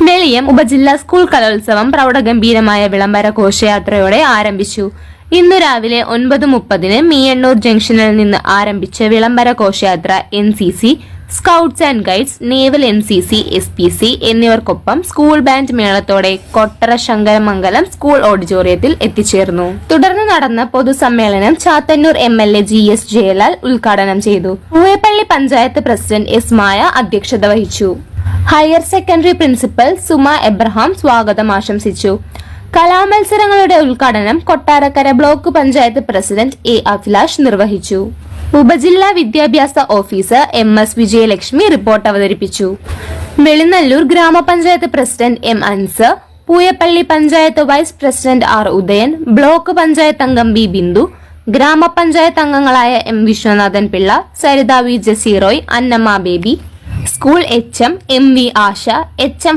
വെളിയം ഉപജില്ലാ സ്കൂൾ കലോത്സവം പ്രൗഢഗംഭീരമായ വിളംബര ഘോഷയാത്രയോടെ ആരംഭിച്ചു. ഇന്നു രാവിലെ 9:30 മീയണ്ണൂർ ജംഗ്ഷനിൽ നിന്ന് ആരംഭിച്ച വിളംബര ഘോഷയാത്ര NCC, scouts and guides, naval NCC, SPC എന്നിവർക്കൊപ്പം സ്കൂൾ ബാൻഡ് മേളത്തോടെ കൊട്ടറ ശങ്കരമംഗലം സ്കൂൾ ഓഡിറ്റോറിയത്തിൽ എത്തിച്ചേർന്നു. തുടർന്ന് നടന്ന പൊതുസമ്മേളനം ചാത്തന്നൂർ MLA GS ജയലാൽ ഉദ്ഘാടനം ചെയ്തു. പൂയപ്പള്ളി പഞ്ചായത്ത് പ്രസിഡന്റ് S മായ അധ്യക്ഷത വഹിച്ചു. Higher secondary principal Suma Abraham സ്വാഗതം ആശംസിച്ചു. കലാമത്സരങ്ങളുടെ ഉദ്ഘാടനം Kottarakkara block panchayat president A Abhilash നിർവഹിച്ചു. ഉപജില്ലാ വിദ്യാഭ്യാസ ഓഫീസർ MS വിജയലക്ഷ്മി റിപ്പോർട്ട് അവതരിപ്പിച്ചു. വെളിനല്ലൂർ ഗ്രാമപഞ്ചായത്ത് president M Ansar, Pooyappally panchayat vice president R Udayan, block panchayat അംഗം B ബിന്ദു, ഗ്രാമപഞ്ചായത്ത് അംഗങ്ങളായ M Viswanathan Pillai, Saritha V Jaseeroy, Annamma Baby, school HM MV Asha, HM